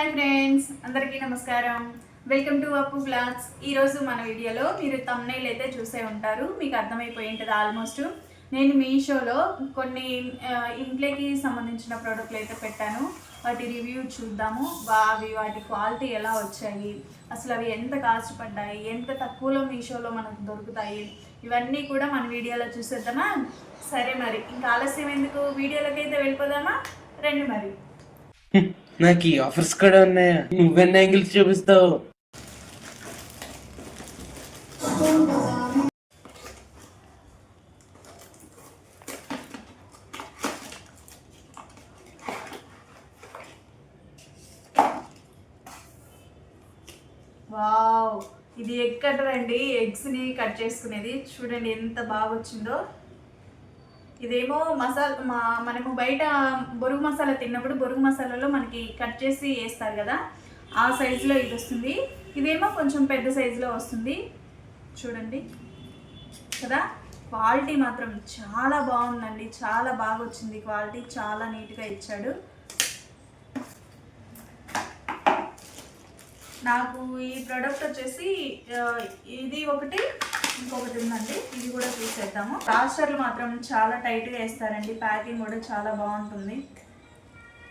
Hi friends, అందరికీ నమస్కారం. Welcome to అప్పు బ్లాగ్స్. ఈరోజు మన వీడియోలో మీరు థంబ్నెయిల్ అయితే చూసే ఉంటారు, మీకు అర్థమైపోయి ఉంటుంది ఆల్మోస్ట్. నేను మీషోలో కొన్ని ఇంట్లోకి సంబంధించిన ప్రోడక్ట్లు అయితే పెట్టాను. వాటి రివ్యూ చూద్దాము. వాటి క్వాలిటీ ఎలా వచ్చాయి, అసలు అవి ఎంత కాస్ట్ పడ్డాయి, ఎంత తక్కువలో మీషోలో మనకు దొరుకుతాయి, ఇవన్నీ కూడా మన వీడియోలో చూసేద్దామా? సరే మరి ఇంకా ఆలస్యం ఎందుకు, వీడియోలోకి అయితే వెళ్ళిపోదామా? రండి మరి. నాకు ఈ ఆఫర్స్ కూడా ఉన్నాయా? నువ్వెన్ని యాంగిల్స్ చూపిస్తావు? వావ్, ఇది ఎగ్ కటర్ అండి. ఎగ్స్ని కట్ చేసుకునేది చూడండి ఎంత బాగా వచ్చిందో. ఇదేమో మనము బయట బొరుగు మసాలా తిన్నప్పుడు బొరుగు మసాలాలో మనకి కట్ చేసి వేస్తారు కదా, ఆ సైజులో ఇది వస్తుంది. ఇదేమో కొంచెం పెద్ద సైజులో వస్తుంది చూడండి కదా. క్వాలిటీ మాత్రం చాలా బాగుందండి, చాలా బాగా వచ్చింది క్వాలిటీ, చాలా నీట్గా ఇచ్చాడు. నాకు ఈ ప్రోడక్ట్ వచ్చేసి ఇది ఒకటి, ఇంకొకటి ఉందండి, ఇది కూడా చూసేద్దాము. రాస్టర్లు మాత్రం చాలా టైట్గా వేస్తారండి, ప్యాకింగ్ కూడా చాలా బాగుంటుంది.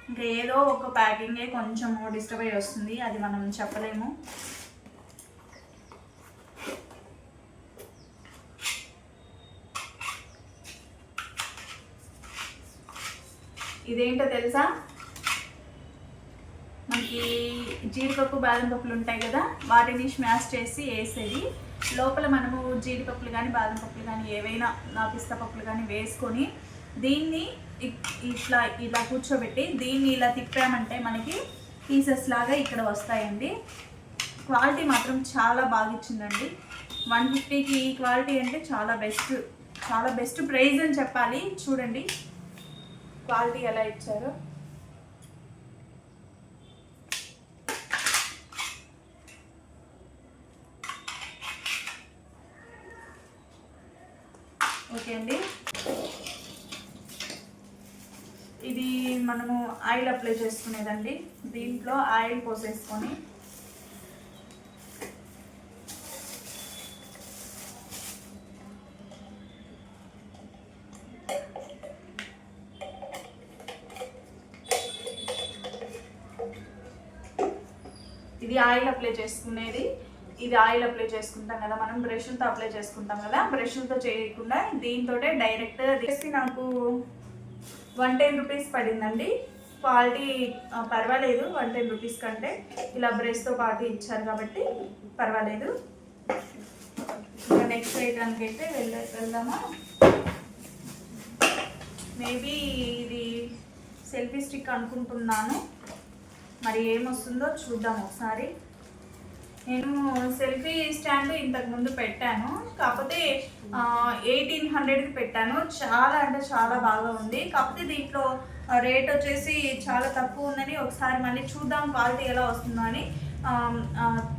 ఇంకా ఏదో ఒక ప్యాకింగే కొంచెం డిస్టర్బ్ అయ్యి వస్తుంది, అది మనం చెప్పలేము. ఇదేంటో తెలుసా? మనకి జీడిపప్పు బాదం పప్పులు ఉంటాయి కదా, వాటిని స్మాష్ చేసి వేసేది. లోపల మనము జీడిపప్పులు కానీ బాదం పప్పులు కానీ ఏవైనా పిస్తా పప్పులు కానీ వేసుకొని దీన్ని ఇలా కూర్చోబెట్టి దీన్ని ఇలా తిప్పామంటే మనకి పీసెస్ లాగా ఇక్కడ వస్తాయండి. క్వాలిటీ మాత్రం చాలా బాగా ఇచ్చిందండి. 150కి ఈ క్వాలిటీ అంటే చాలా బెస్ట్ ప్రైస్ అని చెప్పాలి. చూడండి క్వాలిటీ ఎలా ఇచ్చారో. ఓకే అండి, ఇది మనము ఆయిల్ అప్లై చేసుకునేదండి. దీంట్లో ఆయిల్ పోసేసుకొని ఇది ఆయిల్ అప్లై చేసుకునేది. ఇది ఆయిల్ అప్లై చేసుకుంటాం కదా మనం, బ్రష్లతో అప్లై చేసుకుంటాం కదా, బ్రష్లతో చేయకుండా దీంతో డైరెక్ట్ చేసి నాకు 110 రూపీస్ పడిందండి. క్వాలిటీ పర్వాలేదు, 110 రూపీస్ కంటే ఇలా బ్రష్తో పాటు ఇచ్చారు కాబట్టి పర్వాలేదు. ఇంకా నెక్స్ట్ ఐటమ్కి అయితే వెళ్దామా? మేబీ ఇది సెల్ఫీ స్టిక్ అనుకుంటున్నాను, మరి ఏమొస్తుందో చూద్దాం ఒకసారి. నేను సెల్ఫీ స్టాండ్ ఇంతకు ముందు పెట్టాను, కాకపోతే 1800కి పెట్టాను. చాలా అంటే చాలా బాగా ఉంది, కాకపోతే దీంట్లో రేట్ వచ్చేసి చాలా తక్కువ ఉందని ఒకసారి మళ్ళీ చూద్దాం క్వాలిటీ ఎలా వస్తుందో అని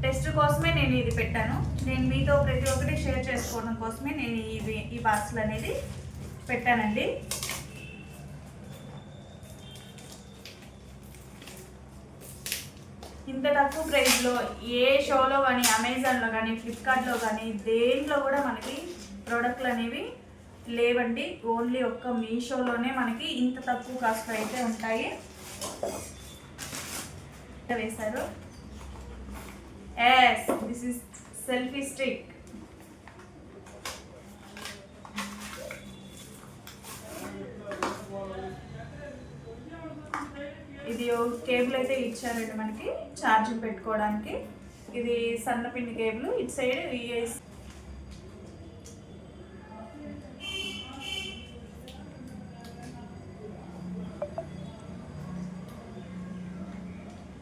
టెస్ట్ కోసమే నేను ఇది పెట్టాను. నేను మీతో ప్రతి ఒక్కటి షేర్ చేసుకోవడం కోసమే నేను ఈ బాక్స్లు అనేది పెట్టానండి. ఇంత తక్కువ ప్రైస్లో ఏ షోలో కానీ, అమెజాన్లో కానీ, ఫ్లిప్కార్ట్లో కానీ, దేంట్లో కూడా మనకి ప్రోడక్ట్లు అనేవి లేవండి. ఓన్లీ ఒక్క మీషోలోనే మనకి ఇంత తక్కువ కాస్ట్ అయితే ఉంటాయి. వేశారు. Yes, this is selfie stick. ఇది కేబుల్ అయితే ఇచ్చారండి మనకి ఛార్జింగ్ పెట్టుకోవడానికి. ఇది సన్నపిండి కేబుల్. ఇటు సైడ్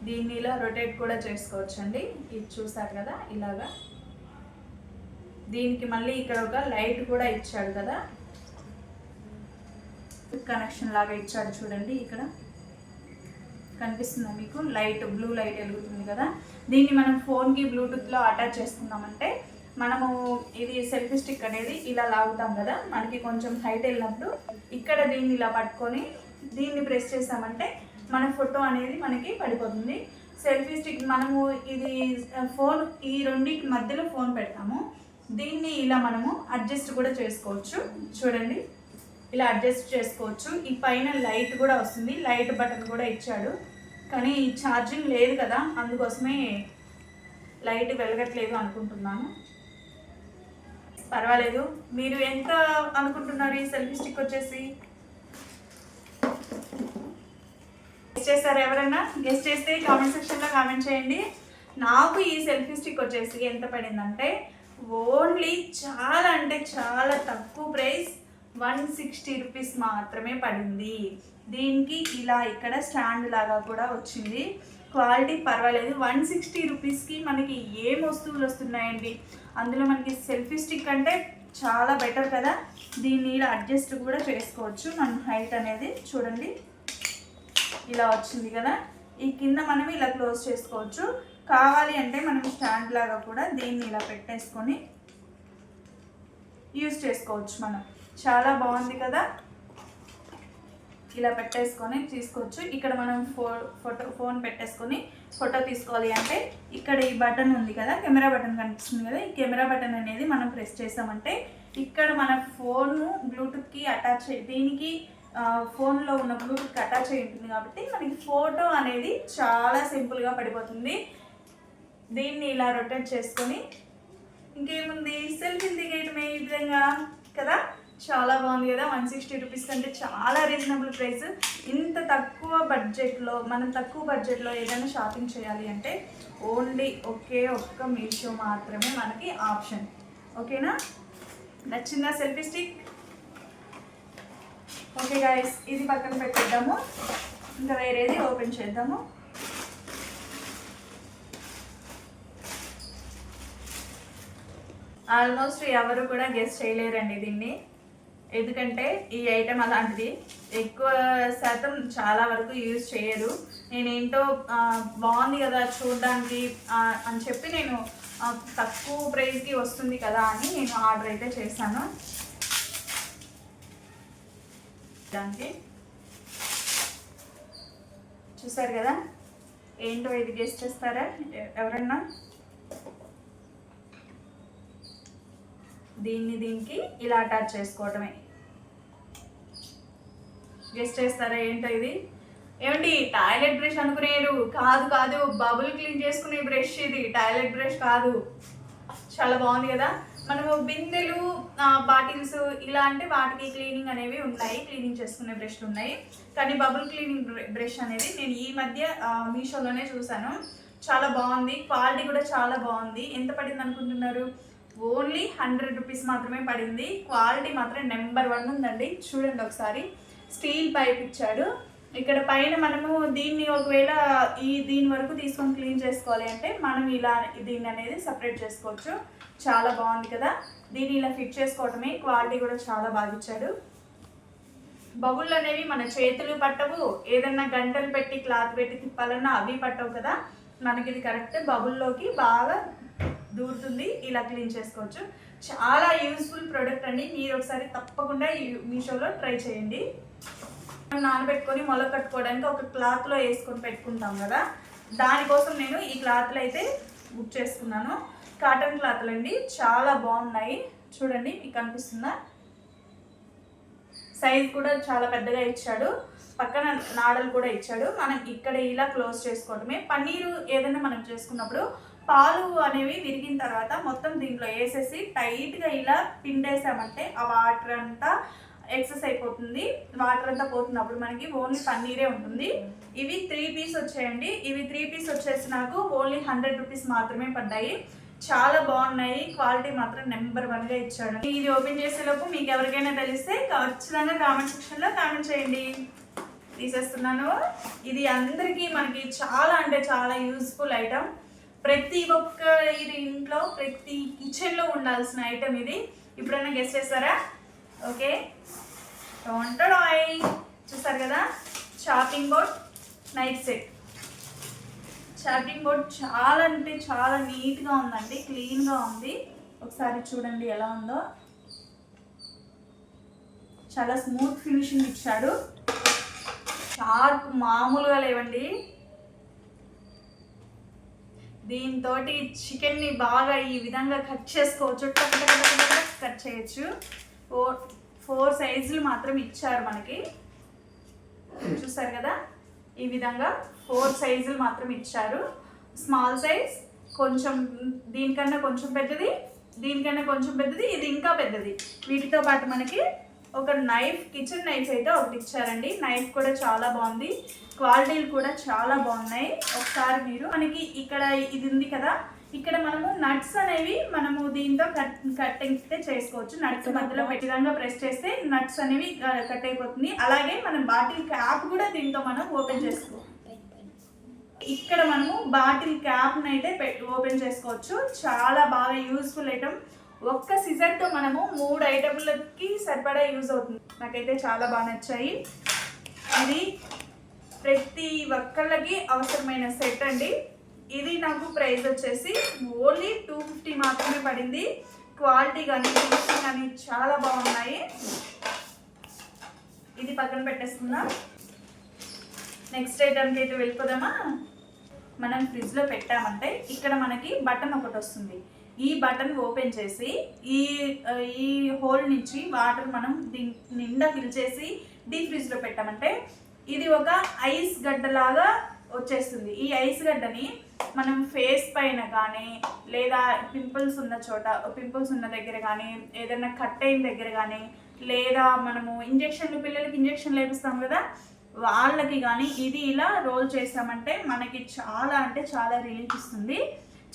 దీన్ని ఇలా రొటేట్ కూడా చేసుకోవచ్చండి. ఇది చూసారు కదా ఇలాగా. దీనికి మళ్ళీ ఇక్కడ ఒక లైట్ కూడా ఇచ్చాడు కదా, కనెక్షన్ లాగా ఇచ్చాడు చూడండి. ఇక్కడ కనిపిస్తుందా మీకు? లైట్, బ్లూ లైట్ వెలుగుతుంది కదా. దీన్ని మనం ఫోన్కి బ్లూటూత్లో అటాచ్ చేసుకున్నామంటే మనము ఇది సెల్ఫీ స్టిక్ అనేది ఇలా లాగుతాం కదా, మనకి కొంచెం హైట్ వెళ్ళినప్పుడు ఇక్కడ దీన్ని ఇలా పట్టుకొని దీన్ని ప్రెస్ చేసామంటే మన ఫోటో అనేది మనకి పడిపోతుంది. సెల్ఫీ స్టిక్ మనము ఇది ఫోన్ ఈ రెండింటి మధ్యలో ఫోన్ పెడతాము. దీన్ని ఇలా మనము అడ్జస్ట్ కూడా చేసుకోవచ్చు. చూడండి, ఇలా అడ్జస్ట్ చేసుకోవచ్చు. ఈ పైన లైట్ కూడా వస్తుంది, లైట్ బటన్ కూడా ఇచ్చాడు. కానీ ఛార్జింగ్ లేదు కదా, అందుకోసమే లైట్ వెలగట్లేదు అనుకుంటున్నాను. పర్వాలేదు. మీరు ఎంత అనుకుంటున్నారు ఈ సెల్ఫీ స్టిక్ వచ్చేసి? గెస్ చేస్తారా? ఎవరైనా గెస్ చేస్తే కామెంట్ సెక్షన్లో కామెంట్ చేయండి. నాకు ఈ సెల్ఫీ స్టిక్ వచ్చేసి ఎంత పడిందంటే ఓన్లీ చాలా అంటే చాలా తక్కువ ప్రైస్, 160 రూపీస్ మాత్రమే పడింది. దీనికి ఇలా ఇక్కడ స్టాండ్ లాగా కూడా వచ్చింది. క్వాలిటీ పర్వాలేదు. 160 రూపీస్కి మనకి ఏం వస్తువులు వస్తున్నాయండి. అందులో మనకి సెల్ఫీ స్టిక్ అంటే చాలా బెటర్ కదా. దీన్ని ఇలా అడ్జస్ట్ కూడా చేసుకోవచ్చు. మనం హైట్ అనేది చూడండి ఇలా వచ్చింది కదా. ఈ కింద మనం ఇలా క్లోజ్ చేసుకోవచ్చు. కావాలి అంటే మనం స్టాండ్ లాగా కూడా దీన్ని ఇలా పెట్టేసుకొని యూజ్ చేసుకోవచ్చు. మనం చాలా బాగుంది కదా. ఇలా పెట్టేసుకొని తీసుకోవచ్చు. ఇక్కడ మనం ఫోన్ పెట్టేసుకొని ఫోటో తీసుకోవాలి అంటే ఇక్కడ ఈ బటన్ ఉంది కదా, కెమెరా బటన్ కనిపిస్తుంది కదా. ఈ కెమెరా బటన్ అనేది మనం ప్రెస్ చేసామంటే ఇక్కడ మన ఫోను బ్లూటూత్కి అటాచ్ దీనికి ఫోన్లో ఉన్న బ్లూటూత్కి అటాచ్ అయి ఉంటుంది కాబట్టి మనకి ఫోటో అనేది చాలా సింపుల్గా పడిపోతుంది. దీన్ని ఇలా రొటేట్ చేసుకొని ఇంకేముంది, సెల్ఫీలు దిగేయటమే ఈ విధంగా కదా. చాలా బాగుంది కదా. 160 రూపీస్ కంటే చాలా రీజనబుల్ ప్రైస్. ఇంత తక్కువ బడ్జెట్లో మనం తక్కువ బడ్జెట్లో ఏదైనా షాపింగ్ చేయాలి అంటే ఓన్లీ ఒకే ఒక్క మీషో మాత్రమే మనకి ఆప్షన్. ఓకేనా? నచ్చిందా సెల్ఫీ స్టిక్? ఓకే గాయస్, ఇది పక్కన పెట్టేద్దాము. ఇంకా వేరేది ఓపెన్ చేద్దాము. ఆల్మోస్ట్ ఎవరు కూడా గెస్ చేయలేరండి దీన్ని. ఎందుకంటే ఈ ఐటెం అలాంటిది, ఎక్కువ శాతం చాలా వరకు యూజ్ చేయరు. నేనేంటో బాగుంది కదా చూడడానికి అని చెప్పి నేను తక్కువ ప్రైస్కి వస్తుంది కదా అని నేను ఆర్డర్ అయితే చేశాను. దానికి చూసారు కదా. ఏంటో ఇది గెస్ చేస్తారా ఎవరన్నా? దీనికి ఇలా అటాచ్ చేసుకోవటమే. గెస్ట్ చేస్తారా ఏంటో ఇది? ఏమండి, టాయిలెట్ బ్రష్ అనుకునేరు? కాదు కాదు, బబుల్ క్లీన్ చేసుకునే బ్రష్ ఇది, టాయిలెట్ బ్రష్ కాదు. చాలా బాగుంది కదా. మనము బిందెలు, బాటిల్స్ ఇలా అంటే వాటికి క్లీనింగ్ అనేవి ఉన్నాయి, క్లీనింగ్ చేసుకునే బ్రష్లు ఉన్నాయి. కానీ బబుల్ క్లీనింగ్ బ్రష్ అనేది నేను ఈ మధ్య మీషోలోనే చూసాను. చాలా బాగుంది, క్వాలిటీ కూడా చాలా బాగుంది. ఎంత పడింది అనుకుంటున్నారు? ఓన్లీ 100 రూపీస్ మాత్రమే పడింది. క్వాలిటీ మాత్రం నెంబర్ 1 ఉందండి. చూడండి ఒకసారి. స్టీల్ పైప్ ఇచ్చాడు. ఇక్కడ పైన మనము దీన్ని ఒకవేళ దీని వరకు తీసుకొని క్లీన్ చేసుకోవాలి అంటే మనం ఇలా దీన్ని అనేది సపరేట్ చేసుకోవచ్చు. చాలా బాగుంది కదా. దీన్ని ఇలా ఫిట్ చేసుకోవటమే. క్వాలిటీ కూడా చాలా బాగా ఇచ్చాడు. బబుల్ అనేవి మన చేతులు పట్టవు. ఏదన్నా గంటలు పెట్టి క్లాత్ పెట్టి తిప్పాలన్నా అవి పట్టవు కదా. మనకి ఇది కరెక్ట్ బబుల్లోకి బాగా దూరుతుంది. ఇలా క్లీన్ చేసుకోవచ్చు. చాలా యూస్ఫుల్ ప్రోడక్ట్ అండి. మీరు ఒకసారి తప్పకుండా మీషోలో ట్రై చేయండి. నానబెట్టుకొని మొల కట్టుకోవడానికి ఒక క్లాత్లో వేసుకొని పెట్టుకుంటాం కదా, దానికోసం నేను ఈ క్లాత్లు అయితే బుక్ చేసుకున్నాను. కాటన్ క్లాత్లు అండి, చాలా బాగున్నాయి. చూడండి, మీకు కనిపిస్తుందా? సైజ్ కూడా చాలా పెద్దగా ఇచ్చాడు. పక్కన నాడలు కూడా ఇచ్చాడు. మనం ఇక్కడ ఇలా క్లోజ్ చేసుకోవటమే. పన్నీరు ఏదైనా మనం చేసుకున్నప్పుడు పాలు అనేవి విరిగిన తర్వాత మొత్తం దీంట్లో వేసేసి టైట్గా ఇలా పిండేసామంటే ఆ వాటర్ అంతా ఎక్సెస్ అయిపోతుంది. వాటర్ అంతా పోతున్నప్పుడు మనకి ఓన్లీ పన్నీరే ఉంటుంది. ఇవి 3 పీస్ వచ్చాయండి. ఇవి 3 పీస్ వచ్చేసి నాకు ఓన్లీ 100 రూపీస్ మాత్రమే పడ్డాయి. చాలా బాగున్నాయి. క్వాలిటీ మాత్రం నెంబర్ 1గా ఇచ్చాడు. ఇది ఓపెన్ చేసేలోపు మీకు ఎవరికైనా తెలిస్తే ఖచ్చితంగా కామెంట్ సెక్షన్లో కామెంట్ చేయండి. తీసేస్తున్నాను. ఇది అందరికీ మనకి చాలా అంటే చాలా యూస్ఫుల్ ఐటమ్. ప్రతి ఒక్కరి ఇంట్లో ప్రతి కిచెన్లో ఉండాల్సిన ఐటమ్ ఇది. ఇప్పుడైనా గెస్ చేస్తారా? ఓకే, చూస్తారు కదా. Chopping board night set. Chopping board చాలా అంటే చాలా నీట్గా ఉందండి, క్లీన్గా ఉంది. ఒకసారి చూడండి ఎలా ఉందో. చాలా స్మూత్ ఫినిషింగ్ ఇచ్చాడు. షార్ప్ మామూలుగా లేవండి. దీంతో చికెన్ని బాగా ఈ విధంగా కట్ చేసుకోవచ్చు, కట్ చేయొచ్చు. 4 సైజులు మాత్రం ఇచ్చారు మనకి, చూసారు కదా. ఈ విధంగా 4 సైజులు మాత్రం ఇచ్చారు. స్మాల్ సైజ్, కొంచెం దీనికన్నా కొంచెం పెద్దది, దీనికన్నా కొంచెం పెద్దది, ఇది ఇంకా పెద్దది. వీటితో పాటు మనకి ఒక నైఫ్, కిచెన్ నైఫ్ అయితే ఒకటి ఇచ్చారండి. నైఫ్ కూడా చాలా బాగుంది, క్వాలిటీలు కూడా చాలా బాగున్నాయి. ఒకసారి మీరు మనకి ఇక్కడ ఇది ఉంది కదా, ఇక్కడ మనము నట్స్ అనేవి మనము దీంతో కట్టింగ్ అయితే చేసుకోవచ్చు. నట్స్ మధ్యలో విధంగా ప్రెస్ చేస్తే నట్స్ అనేవి కట్ అయిపోతుంది. అలాగే మనం బాటిల్ క్యాప్ కూడా దీంతో మనం ఓపెన్ చేసుకోవచ్చు. ఇక్కడ మనము బాటిల్ క్యాప్ని అయితే ఓపెన్ చేసుకోవచ్చు. చాలా బాగా యూస్ఫుల్ ఐటమ్. ఒక్క సిజర్తో మనము 3 ఐటమ్లకి సరిపడా యూజ్ అవుతుంది. నాకైతే చాలా బాగా నచ్చాయి. ఇది ప్రతి ఒక్కళ్ళకి అవసరమైన సెట్ అండి. ఇది నాకు ప్రైస్ వచ్చేసి ఓన్లీ 250 మాత్రమే పడింది. క్వాలిటీ కానీ ఫినిషింగ్ కానీ చాలా బాగున్నాయి. ఇది పక్కన పెట్టేసుకుందాం. నెక్స్ట్ ఐటమ్కి అయితే వెళ్ళిపోదామా. మనం ఫ్రిడ్జ్లో పెట్టామంటే ఇక్కడ మనకి బటన్ ఒకటి వస్తుంది. ఈ బటన్ ఓపెన్ చేసి ఈ హోల్ నుంచి వాటర్ మనం నిండా ఫిల్ చేసి డీప్ ఫ్రిడ్జ్లో పెట్టామంటే ఇది ఒక ఐస్ గడ్డలాగా వచ్చేస్తుంది. ఈ ఐస్ గడ్డని మనం ఫేస్ పైన కానీ లేదా పింపుల్స్ ఉన్న చోట, పింపుల్స్ ఉన్న దగ్గర కానీ, ఏదైనా కట్ అయిన దగ్గర కానీ, లేదా మనము పిల్లలకి ఇంజెక్షన్లు వేపిస్తాం కదా, వాళ్ళకి కానీ ఇది ఇలా రోల్ చేసామంటే మనకి చాలా అంటే చాలా రిలీఫ్ ఇస్తుంది.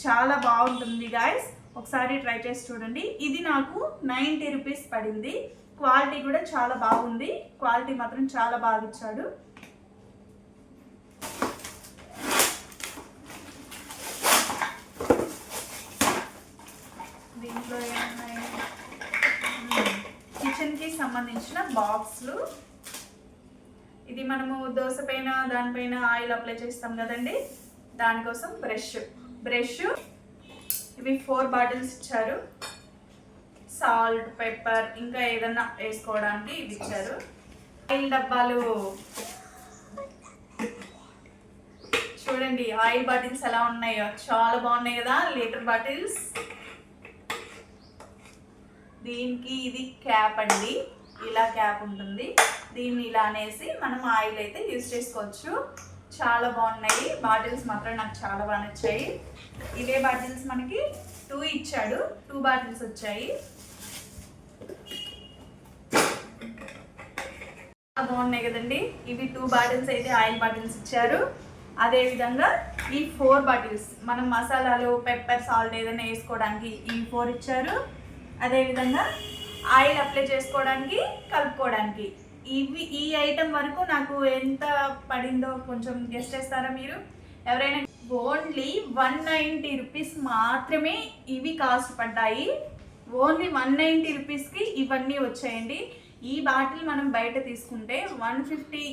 చాలా బాగుంటుంది గాయస్, ఒకసారి ట్రై చేసి చూడండి. ఇది నాకు 90 రూపీస్ పడింది. క్వాలిటీ కూడా చాలా బాగుంది. క్వాలిటీ మాత్రం చాలా బాగా ఇచ్చాడు. దీంట్లో ఏమున్నాయి, కిచెన్కి సంబంధించిన బాక్స్లు. ఇది మనము దోశ పైన దానిపైన ఆయిల్ అప్లై చేస్తాం కదండి, దానికోసం బ్రష్. ఇవి 4 బాటిల్స్ ఇచ్చారు. సాల్ట్, పెప్పర్, ఇంకా ఏదన్నా వేసుకోవడానికి ఇవి ఇచ్చారు. ఆయిల్ డబ్బాలు చూడండి, ఆయిల్ బాటిల్స్ ఎలా ఉన్నాయో చాలా బాగున్నాయి కదా, లీటర్ బాటిల్స్. దీనికి ఇది క్యాప్ అండి, ఇలా క్యాప్ ఉంటుంది. దీన్ని ఇలా అనేసి మనం ఆయిల్ అయితే యూజ్ చేసుకోవచ్చు. చాలా బాగున్నాయి బాటిల్స్, మాత్రం నాకు చాలా బాగా నచ్చాయి. ఇవే బాటిల్స్ మనకి 2 ఇచ్చాడు, 2 బాటిల్స్ వచ్చాయి. బాగున్నాయి కదండి. ఇవి 2 బాటిల్స్ అయితే ఆయిల్ బాటిల్స్ ఇచ్చారు. అదేవిధంగా ఈ 4 బాటిల్స్ మనం మసాలాలు, పెప్పర్, సాల్ట్ ఏదైనా వేసుకోవడానికి ఈ 4 ఇచ్చారు. అదేవిధంగా ఆయిల్ అప్లై చేసుకోవడానికి, కలుపుకోవడానికి. ఈ ఐటమ్ వరకు నాకు ఎంత పడిందో కొంచెం గెస్ట్ చేస్తారా మీరు ఎవరైనా? ఓన్లీ 190 రూపీస్ మాత్రమే ఇవి కాస్ట్ పడ్డాయి. ఓన్లీ 190 రూపీస్కి ఇవన్నీ వచ్చాయండి. ఈ బాటిల్ మనం బయట తీసుకుంటే 150,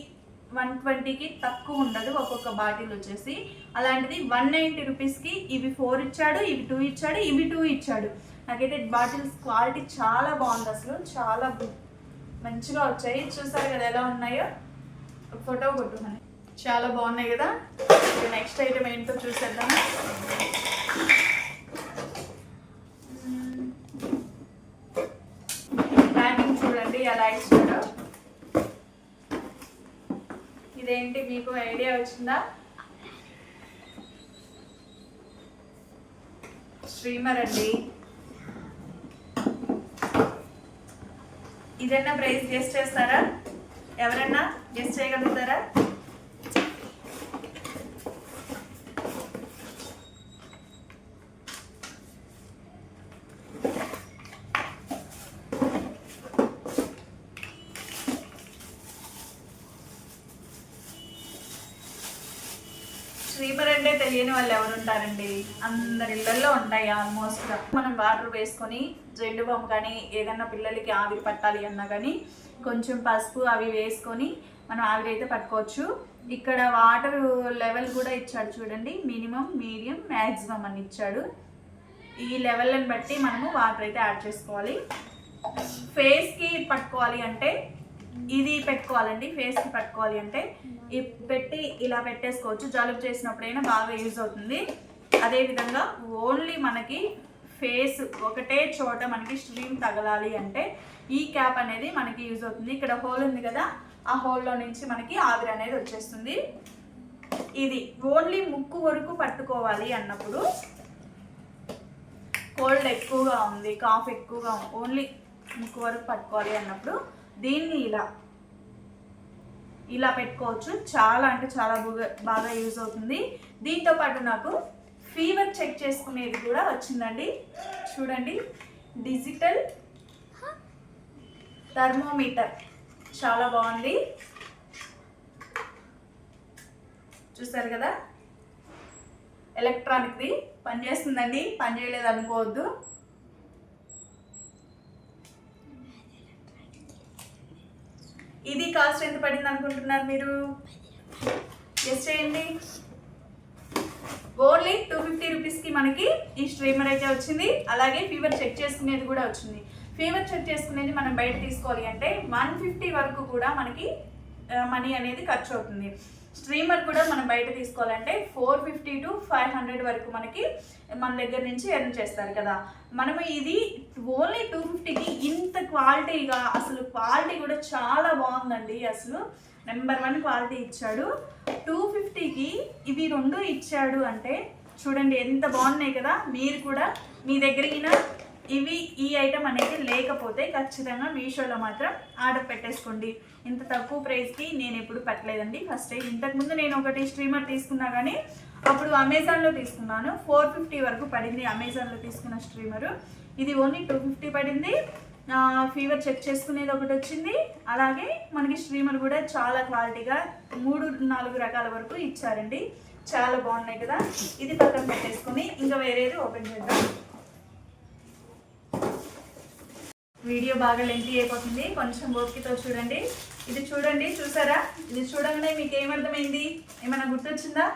120కి తక్కువ ఉండదు ఒక్కొక్క బాటిల్ వచ్చేసి. అలాంటిది 190 రూపీస్కి ఇవి 4 ఇచ్చాడు, ఇవి 2 ఇచ్చాడు, ఇవి 2 ఇచ్చాడు. నాకైతే బాటిల్స్ క్వాలిటీ చాలా బాగుంది, అసలు చాలా మంచిగా వచ్చాయి. చూసారు కదా ఎలా ఉన్నాయో, ఫోటో కొట్టుమని. చాలా బాగున్నాయి కదా. నెక్స్ట్ ఐటమ్ ఏంటో చూసేద్దాము. ప్యాకింగ్ చూడండి ఎలా ఇచ్చాడో. ఇదేంటి మీకు ఐడియా వచ్చిందా? స్ట్రీమర్ అండి. ఇదన్నా ప్రైస్ గెస్ట్ చేస్తారా? ఎవరన్నా గెస్ట్ చేయగలుగుతారా? స్ట్రీమర్ అంటే తెలియని వాళ్ళు ఎవరుంటారండి? అందరి ఇళ్ళల్లో ఉంటాయి ఆల్మోస్ట్. మనం వాటర్ వేసుకొని జెండు బామ్ కానీ ఏదన్నా పిల్లలకి ఆవిరి పట్టాలి అన్నా కానీ కొంచెం పసుపు అవి వేసుకొని మనం ఆవిరి అయితే పట్టుకోవచ్చు. ఇక్కడ వాటర్ లెవెల్ కూడా ఇచ్చాడు చూడండి, మినిమం, మీడియం, మ్యాక్సిమం అని ఇచ్చాడు. ఈ లెవెల్ని బట్టి మనము వాటర్ అయితే యాడ్ చేసుకోవాలి. ఫేస్కి పట్టుకోవాలి అంటే ఇది పెట్టుకోవాలండి. ఫేస్కి పట్టుకోవాలి అంటే పెట్టి ఇలా పెట్టేసుకోవచ్చు. జలుబు చేసినప్పుడైనా బాగా యూజ్ అవుతుంది. అదేవిధంగా ఓన్లీ మనకి ఫేస్ ఒకటే చోట మనకి స్ట్రీమ్ తగలాలి అంటే ఈ క్యాప్ అనేది మనకి యూజ్ అవుతుంది. ఇక్కడ హోల్ ఉంది కదా, ఆ హోల్లో నుంచి మనకి ఆవిరి అనేది వచ్చేస్తుంది. ఇది ఓన్లీ ముక్కు వరకు పట్టుకోవాలి అన్నప్పుడు, కోల్డ్ ఎక్కువగా ఉంది, కాఫ్ ఎక్కువగా ఉంది, ఓన్లీ ముక్కు వరకు పట్టుకోవాలి అన్నప్పుడు దీన్ని ఇలా పెట్టుకోవచ్చు. చాలా అంటే చాలా బాగా యూజ్ అవుతుంది. దీంతో పాటు నాకు ఫీవర్ చెక్ చేసుకునేది కూడా వచ్చిందండి. చూడండి, డిజిటల్ థర్మోమీటర్ చాలా బాగుంది. చూసారు కదా, ఎలక్ట్రానిక్ది పనిచేస్తుందండి, పని చేయలేదు అనుకోవద్దు. ఇది కాస్ట్ ఎంత పడింది అనుకుంటున్నారు మీరు? గెస్ చేయండి. ఓన్లీ 250 రూపీస్కి మనకి ఈ స్ట్రీమర్ అయితే వచ్చింది. అలాగే ఫీవర్ చెక్ చేసుకునేది కూడా వచ్చింది. ఫీవర్ చెక్ చేసుకునేది మనం బయట తీసుకోవాలి అంటే 150 వరకు కూడా మనకి మనీ అనేది ఖర్చు అవుతుంది. స్ట్రీమర్ కూడా మనం బయట తీసుకోవాలంటే 450 to 500 వరకు మనకి మన దగ్గర నుంచి ఎర్న్ చేస్తారు కదా. మనము ఇది ఓన్లీ 250కి ఇంత క్వాలిటీగా, అసలు క్వాలిటీ కూడా చాలా బాగుందండి. అసలు నెంబర్ 1 క్వాలిటీ ఇచ్చాడు. 250కి ఇవి 2 ఇచ్చాడు అంటే చూడండి ఎంత బాగున్నాయి కదా. మీరు కూడా మీ దగ్గర ఈ ఐటమ్ అనేది లేకపోతే ఖచ్చితంగా మీషోలో మాత్రం ఆర్డర్ పెట్టేసుకోండి. ఇంత తక్కువ ప్రైస్కి నేను ఎప్పుడు పెట్టలేదండి. First time. ఇంతకుముందు నేను ఒకటి స్ట్రీమర్ తీసుకున్నా కానీ అప్పుడు అమెజాన్లో తీసుకున్నాను. 450 వరకు పడింది అమెజాన్లో తీసుకున్న స్ట్రీమరు. ఇది ఓన్లీ 250 పడింది. ఫీవర్ చెక్ చేసుకునేది ఒకటి వచ్చింది. అలాగే మనకి స్ట్రీమర్ కూడా చాలా క్వాలిటీగా 3-4 రకాల వరకు ఇచ్చారండి. చాలా బాగున్నాయి కదా. ఇది పక్కన పెట్టేసుకొని ఇంకా వేరేది ఓపెన్ చేద్దాం. వీడియో బాగా లెంతీ అయిపోతుంది, కొంచెం ఓపికతో చూడండి. ఇది చూడండి, చూసారా? ఇది చూడగానే మీకు ఏమర్థమైంది? ఏమైనా గుర్తొచ్చిందా?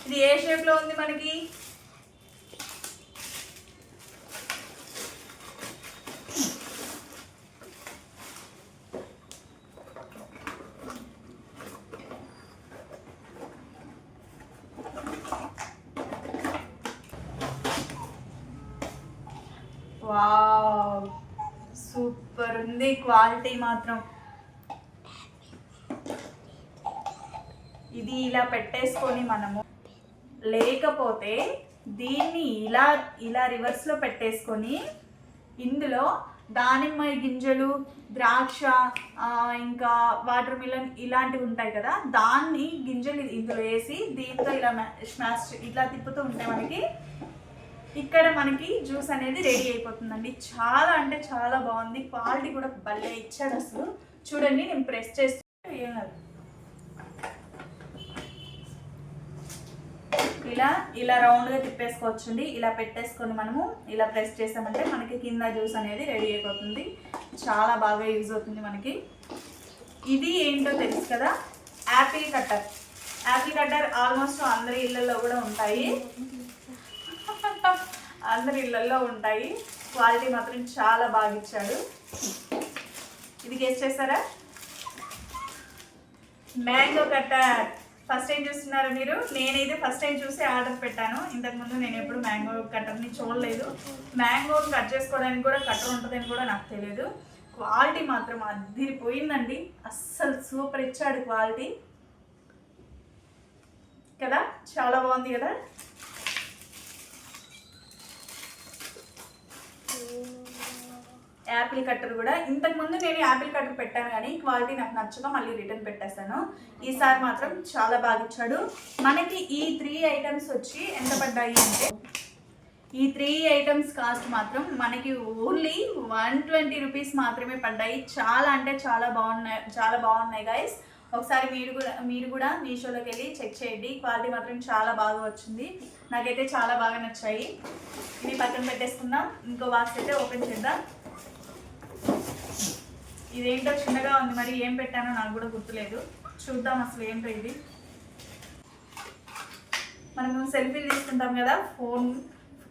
ఇది ఏ షేప్లో ఉంది మనకి? వావ్, సూపర్ ఉంది క్వాలిటీ మాత్రం. ఇది ఇలా పెట్టేసుకొని మనము, లేకపోతే దీన్ని ఇలా రివర్స్లో పెట్టేసుకొని ఇందులో దానిమ్మ గింజలు, ద్రాక్ష, ఇంకా వాటర్ మిలన్ ఇలాంటివి ఉంటాయి కదా, దాన్ని గింజలు ఇందులో వేసి దీంతో ఇలా స్మాష్ ఇట్లా తిప్పుతూ ఉంటే మనకి ఇక్కడ మనకి జ్యూస్ అనేది రెడీ అయిపోతుందండి. చాలా అంటే చాలా బాగుంది. క్వాలిటీ కూడా భలే ఇచ్చాడు అసలు. చూడండి, నేను ప్రెస్ చేస్తే ఏం కాదు, ఇలా రౌండ్గా తిప్పేసుకోవచ్చండి. ఇలా పెట్టేసుకొని మనము ఇలా ప్రెస్ చేసామంటే మనకి కింద జ్యూస్ అనేది రెడీ అయిపోతుంది. చాలా బాగా యూజ్ అవుతుంది మనకి. ఇది ఏంటో తెలుసు కదా, Apple cutter. Apple cutter almost అందరి ఇళ్ళల్లో కూడా ఉంటాయి. అందరి ఇళ్ళల్లో ఉంటాయి. క్వాలిటీ మాత్రం చాలా బాగా ఇచ్చాడు. ఇది గెస్ చేస్తారా? Mango cutter. ఫస్ట్ టైం చూస్తున్నారా మీరు? నేనైతే ఫస్ట్ టైం చూసి ఆర్డర్ పెట్టాను. ఇంతకుముందు నేను ఎప్పుడు మ్యాంగో కట్టర్ని చూడలేదు. మ్యాంగోని కట్ చేసుకోవడానికి కూడా కట్టర్ ఉంటుందని కూడా నాకు తెలియదు. క్వాలిటీ మాత్రం అదిరిపోయిందండి. అస్సలు సూపర్ ఇచ్చాడు క్వాలిటీ కదా. చాలా బాగుంది కదా. యాపిల్ కట్టర్ కూడా ఇంతకుముందు నేను యాపిల్ కట్టర్ పెట్టాను కానీ క్వాలిటీ నాకు నచ్చక మళ్ళీ రిటర్న్ పెట్టేస్తాను. ఈసారి మాత్రం చాలా బాగా ఇచ్చాడు. మనకి ఈ 3 ఐటమ్స్ వచ్చి ఎంత పడ్డాయి అంటే, ఈ 3 ఐటమ్స్ కాస్ట్ మాత్రం మనకి ఓన్లీ 120 రూపీస్ మాత్రమే పడ్డాయి. చాలా అంటే చాలా బాగున్నాయి గైస్. ఒకసారి మీరు కూడా మీషోలోకి వెళ్ళి చెక్ చేయండి. క్వాలిటీ మాత్రం చాలా బాగా వచ్చింది. నాకైతే చాలా బాగా నచ్చాయి. ఇవి పక్కన పెట్టేసుకుందాం. ఇంకో బాక్స్ అయితే ఓపెన్ చేద్దాం. ఇదేంటో చిన్నగా ఉంది, మరి ఏం పెట్టానో నాకు కూడా గుర్తులేదు. చూద్దాం అసలు ఏంటో ఇది. మనము సెల్ఫీలు తీసుకుంటాం కదా, ఫోన్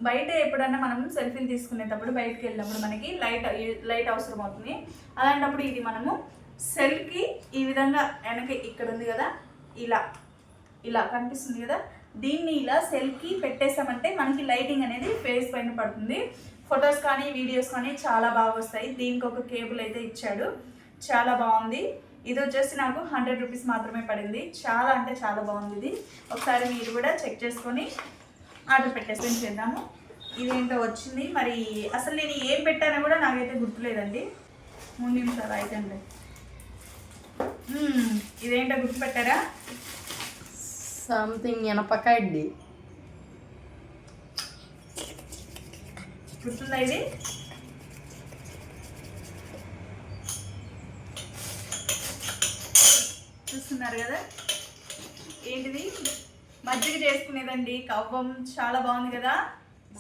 బయట ఎప్పుడన్నా మనం సెల్ఫీలు తీసుకునేటప్పుడు బయటకు వెళ్ళినప్పుడు మనకి లైట్ అవసరం అవుతుంది. అలాంటప్పుడు ఇది మనము సెల్కి ఈ విధంగా వెనక ఇక్కడ ఉంది కదా, ఇలా కనిపిస్తుంది కదా, దీన్ని ఇలా సెల్కి పెట్టేసామంటే మనకి లైటింగ్ అనేది ఫేస్ పైన పడుతుంది. ఫొటోస్ కానీ వీడియోస్ కానీ చాలా బాగా వస్తాయి. దీనికి ఒక కేబుల్ అయితే ఇచ్చాడు, చాలా బాగుంది. ఇది వచ్చేసి నాకు 100 రూపీస్ మాత్రమే పడింది. చాలా అంటే చాలా బాగుంది ఇది. ఒకసారి మీరు కూడా చెక్ చేసుకొని ఆర్డర్ పెట్టేసి చేద్దాము. ఇదేంటో వచ్చింది, మరి అసలు నేను ఏం పెట్టానో కూడా నాకైతే గుర్తులేదండి. 3 నిమిషాలు అయితండి. ఇదేంటో గుర్తుపెట్టారా? సంథింగ్ ఎనపకాయడ్డి గుర్తుందా? ఇది చూస్తున్నారు కదా, ఏంటిది? మజ్జిగ చేసుకునేదండి, కవ్వం. చాలా బాగుంది కదా,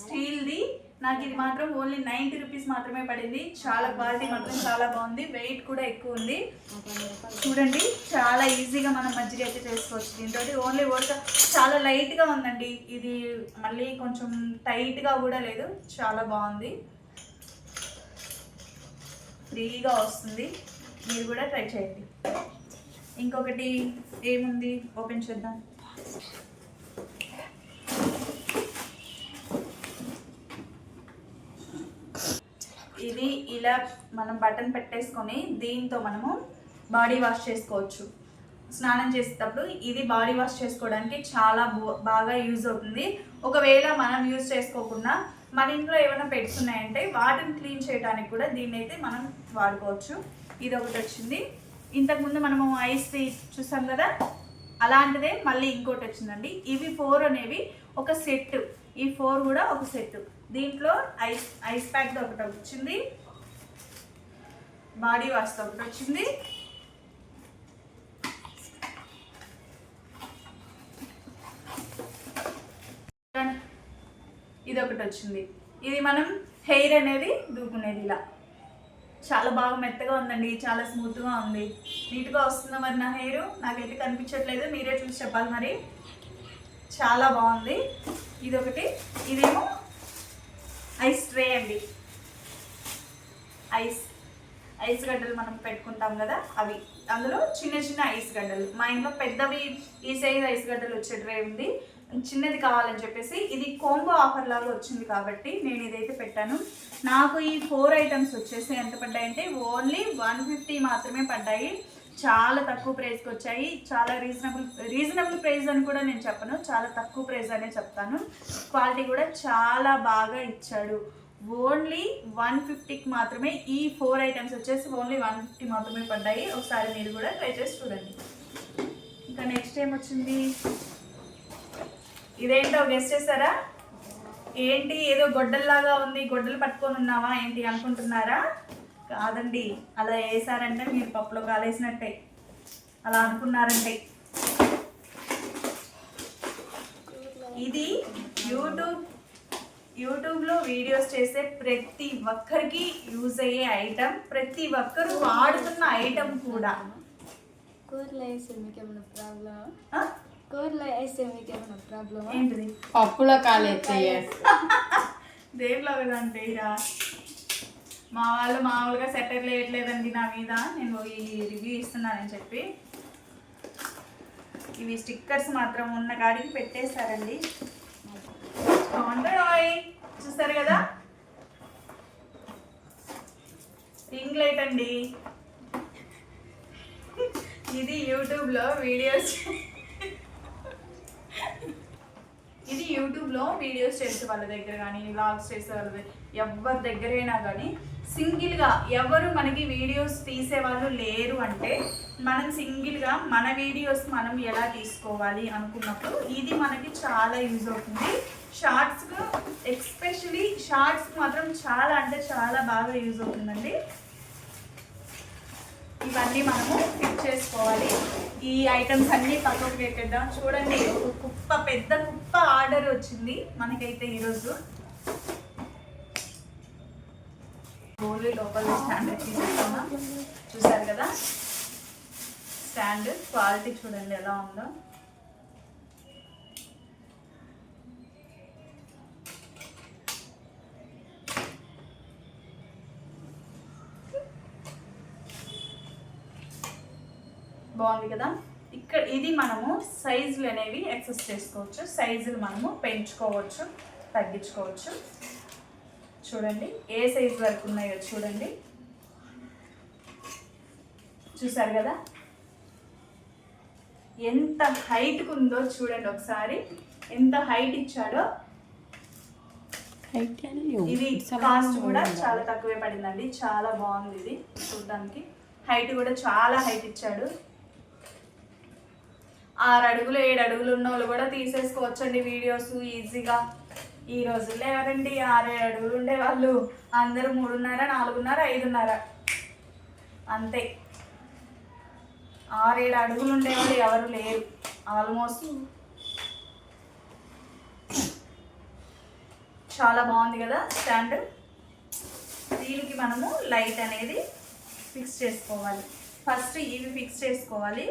స్టీల్ది. నాకు ఇది మాత్రం ఓన్లీ 90 రూపీస్ మాత్రమే పడింది. చాలా క్వాలిటీ మాత్రం చాలా బాగుంది, వెయిట్ కూడా ఎక్కువ ఉంది. చూడండి, చాలా ఈజీగా మనం మజ్జిగ అయితే చేసుకోవచ్చు దీంతో. ఓన్లీ ఓడక చాలా లైట్గా ఉందండి ఇది, మళ్ళీ కొంచెం టైట్గా కూడా లేదు, చాలా బాగుంది, ఫ్రీగా వస్తుంది. మీరు కూడా ట్రై చేయండి. ఇంకొకటి ఏముంది, ఓపెన్ చేద్దాం. ఇది ఇలా మనం బటన్ పెట్టేసుకొని దీంతో మనము బాడీ వాష్ చేసుకోవచ్చు. స్నానం చేసేటప్పుడు ఇది బాడీ వాష్ చేసుకోవడానికి చాలా బాగా యూజ్ అవుతుంది. ఒకవేళ మనం యూజ్ చేసుకోకుండా మన ఇంట్లో ఏమైనా పెట్స్ ఉన్నాయంటే వాటిని క్లీన్ చేయడానికి కూడా దీన్ని అయితే మనం వాడుకోవచ్చు. ఇది ఒకటి వచ్చింది. ఇంతకుముందు మనము ఐస్ చూసాం కదా, అలాంటిదే మళ్ళీ ఇంకోటి వచ్చిందండి. ఇవి 4 అనేవి ఒక సెట్, ఈ 4 కూడా ఒక సెట్. దీంట్లో ఐస్ ప్యాక్ ఒకటి వచ్చింది, బాడీ వాష్ ఒకటి వచ్చింది, ఇది ఒకటి వచ్చింది. ఇది మనం హెయిర్ అనేది దూకునేది. ఇలా చాలా బాగా మెత్తగా ఉందండి, చాలా స్మూత్గా ఉంది, నీట్గా వస్తుందా మరి నా హెయిర్? నాకైతే కనిపించట్లేదు, మీరే చూసి చెప్పాలి మరి. చాలా బాగుంది. ఇదొకటి. ఇదేమో ఐస్ ట్రే అండి, ఐస్ గడ్డలు మనం పెట్టుకుంటాం కదా అవి. అందులో చిన్న చిన్న ఐస్ గడ్డలు. మా ఇంట్లో పెద్దవి ఈ సైజ్ ఐస్ గడ్డలు వచ్చే ట్రే ఉంది, చిన్నది కావాలని చెప్పేసి ఇది కాంబో ఆఫర్ లాగా వచ్చింది కాబట్టి నేను ఇదైతే పెట్టాను. నాకు ఈ 4 ఐటమ్స్ వచ్చేసి ఎంత పడ్డాయంటే ఓన్లీ 150 మాత్రమే పడ్డాయి. చాలా తక్కువ ప్రైస్కి వచ్చాయి. చాలా రీజనబుల్ ప్రైస్ అని కూడా నేను చెప్పను, చాలా తక్కువ ప్రైస్ అనే చెప్తాను. క్వాలిటీ కూడా చాలా బాగా ఇచ్చాడు. ఓన్లీ 150కి మాత్రమే ఈ 4 ఐటమ్స్ వచ్చేసి ఓన్లీ 150 మాత్రమే పడ్డాయి. ఒకసారి మీరు కూడా ట్రై చేసి చూడండి. ఇంకా నెక్స్ట్ ఏం వచ్చింది, ఇదేంటో గెస్ట్ చేస్తారా? ఏంటి ఏదో గొడ్డల్లాగా ఉంది, గొడ్డలు పట్టుకొని ఉన్నావా ఏంటి అనుకుంటున్నారా? కాదండి, అలా వేసారంటే మీరు పప్పులో కాలేసినట్టే, అలా అనుకున్నారంటే. ఇది యూట్యూబ్లో వీడియోస్ చేసే ప్రతి ఒక్కరికి యూజ్ అయ్యే ఐటమ్, ప్రతి ఒక్కరు వాడుతున్న ఐటమ్ కూడా. కూరలో వేస్తే మీకేమైనా ప్రాబ్లమ్? ఏంటిది? పప్పులో కాలేస్తాయి. దేంట్లో కదంటే ఇక మా వాళ్ళు మామూలుగా సెటర్లు వేయట్లేదండి నా మీద, నేను ఈ రివ్యూ ఇస్తున్నానని చెప్పి. ఇవి స్టిక్కర్స్ మాత్రం ఉన్న కాడికి పెట్టేశారండి. చూస్తారు కదా, రింగ్ లైట్ అండి. ఇది యూట్యూబ్లో వీడియోస్ చేసే వాళ్ళ దగ్గర కానీ, వ్లాగ్స్ చేసే వాళ్ళ ఎవరి దగ్గరైనా కానీ సింగిల్గా ఎవరు మనకి వీడియోస్ తీసేవాళ్ళు లేరు అంటే మనం సింగిల్గా మన వీడియోస్ మనం ఎలా తీసుకోవాలి అనుకున్నప్పుడు ఇది మనకి చాలా యూజ్ అవుతుంది. షార్ట్స్కు ఎస్పెషలీ షార్ట్స్కి మాత్రం చాలా అంటే చాలా బాగా యూజ్ అవుతుందండి. ఇవన్నీ మనము ఫిట్ చేసుకోవాలి. ఈ ఐటమ్స్ అన్నీ పక్కకు పెట్టేద్దాం. చూడండి, ఒక పెద్ద కుప్ప ఆర్డర్ వచ్చింది మనకైతే ఈరోజు. ఓన్లీ లోపల స్టాండ్ తీసుకున్నాం. చూసారు కదా స్టాండ్ క్వాలిటీ చూడండి ఎలా ఉందో. బాగుంది కదా. ఇక్కడ ఇది మనము సైజులు అనేవి ఎక్సెస్ చేసుకోవచ్చు, సైజులు మనము పెంచుకోవచ్చు, తగ్గించుకోవచ్చు. చూడండి ఏ సైజు వరకు ఉన్నాయో చూడండి. చూసారు కదా ఎంత హైట్కి ఉందో చూడండి ఒకసారి, ఎంత హైట్ ఇచ్చాడో. ఇది కాస్ట్ కూడా చాలా తక్కువే పడిందండి, చాలా బాగుంది ఇది చూడడానికి. హైట్ కూడా చాలా హైట్ ఇచ్చాడు. 6 అడుగులు 7 అడుగులు ఉన్న వాళ్ళు కూడా తీసేసుకోవచ్చండి వీడియోస్ ఈజీగా. ఈ రోజుల్లో ఎవరండి 6-7 అడుగులు ఉండే వాళ్ళు, అందరూ 3.5 4.5 5.5 అంతే. 6-7 అడుగులు ఉండేవాళ్ళు ఎవరు లేరు ఆల్మోస్ట్. చాలా బాగుంది కదా స్టాండ్. దీనికి మనము లైట్ అనేది ఫిక్స్ చేసుకోవాలి. ఫస్ట్ ఇవి ఫిక్స్ చేసుకోవాలి.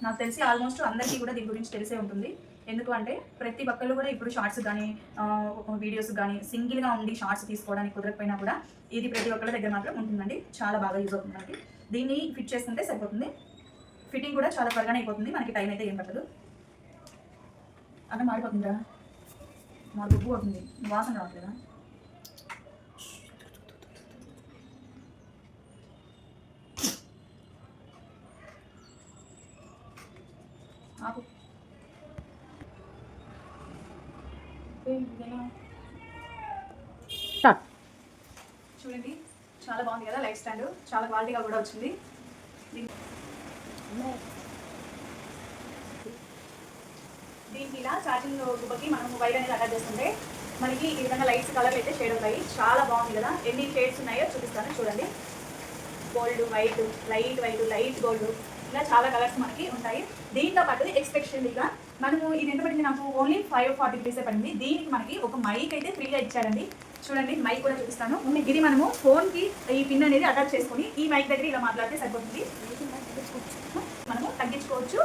నాకు తెలిసి ఆల్మోస్ట్ అందరికీ కూడా దీని గురించి తెలిసే ఉంటుంది. ఎందుకు అంటే ప్రతి ఒక్కళ్ళు కూడా ఇప్పుడు షార్ట్స్ కానీ వీడియోస్ కానీ సింగిల్గా ఉండి షార్ట్స్ తీసుకోవడానికి కుదరకపోయినా కూడా ఇది ప్రతి ఒక్కళ్ళ దగ్గర మాత్రం ఉంటుందండి. చాలా బాగా యూజ్ అవుతుందండి. దీన్ని ఫిట్ చేసుకుంటే సరిపోతుంది. ఫిట్టింగ్ కూడా చాలా త్వరగానే అయిపోతుంది, మనకి టైం అయితే ఏం పట్టదు. అన్న మాడిపోతుందా? మా దుబ్బు అవుతుంది, వాసన రావట్లేదా? ఆపు. చూడండి చాలా బాగుంది కదా లైట్ స్టాండ్, చాలా క్వాలిటీగా కూడా వచ్చింది. దీనికి ఇలా ఛార్జింగ్ గుబ్బకి మనం మొబైల్ అనేది అటాచ్ చేస్తుంటే మనకి ఈ విధంగా లైట్స్ కలర్ అయితే షేడ్ అవుతాయి. చాలా బాగుంది కదా. ఎన్ని షేడ్స్ ఉన్నాయో చూపిస్తాను చూడండి. Gold, white, light white, light gold, ఇలా చాలా కలర్స్ మనకి ఉంటాయి. దీంతో పాటు ఎక్స్పెషల్గా మనము ఇది ఎంత పడింది, నాకు ఓన్లీ 540 రూపీసే పడింది. దీనికి మనకి ఒక మైక్ అయితే ఫ్రీగా ఇచ్చాడండి. చూడండి మైక్ కూడా చూపిస్తాను. ఇది మనము ఫోన్కి ఈ పిన్ అనేది అటాచ్ చేసుకొని ఈ మైక్ దగ్గర ఇలా మాట్లాడితే సరిపోతుంది. మనము తగ్గించుకోవచ్చు,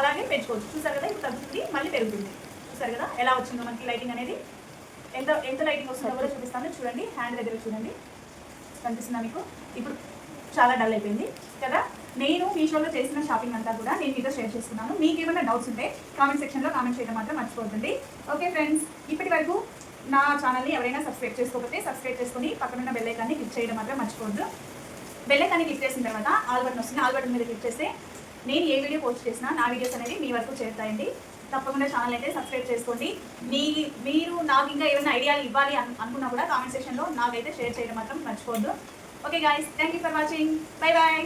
అలాగే పెంచుకోవచ్చు. చూసారు కదా, ఇప్పుడు తగ్గుతుంది మళ్ళీ పెరుగుతుంది. చూసారు కదా ఎలా వచ్చిందో మనకి లైటింగ్ అనేది. ఎంత లైటింగ్ వస్తుందో కూడా చూపిస్తాను చూడండి. హ్యాండ్ దగ్గర చూడండి, కనిపిస్తుందా మీకు? ఇప్పుడు చాలా డల్ అయిపోయింది కదా. నేను మీషోలో చేసిన షాపింగ్ అంతా కూడా నేను మీతో షేర్ చేసుకున్నాను. మీకు ఏమైనా డౌట్స్ ఉంటే కామెంట్ సెక్షన్లో కామెంట్ చేయడం మాత్రం మర్చిపోతుంది. ఓకే ఫ్రెండ్స్, ఇప్పటి వరకు నా ఛానల్ని ఎవరైనా సబ్స్క్రైబ్ చేసుకోకపోతే సబ్స్క్రైబ్ చేసుకుని పక్కనున్న బెల్ ఐకాన్ని క్లిక్ చేయడం మాత్రం మర్చిపోవద్దు. బెల్ ఐకాన్ని క్లిక్ చేసిన తర్వాత ఆల్ బటన్ వస్తుంది. ఆల్ బటన్ మీద క్లిక్ చేస్తే నేను ఏ వీడియో పోస్ట్ చేసినా నా వీడియోస్ అనేది మీ వరకు చేరుతాయండి. తప్పకుండా ఛానల్ అయితే సబ్స్క్రైబ్ చేసుకోండి. మీరు నాకు ఇంకా ఏమైనా ఐడియాలు ఇవ్వాలి అనుకున్నా కూడా కామెంట్ సెక్షన్లో నాకైతే షేర్ చేయడం మాత్రం మర్చిపోవద్దు. Okay guys, thank you for watching. Bye bye.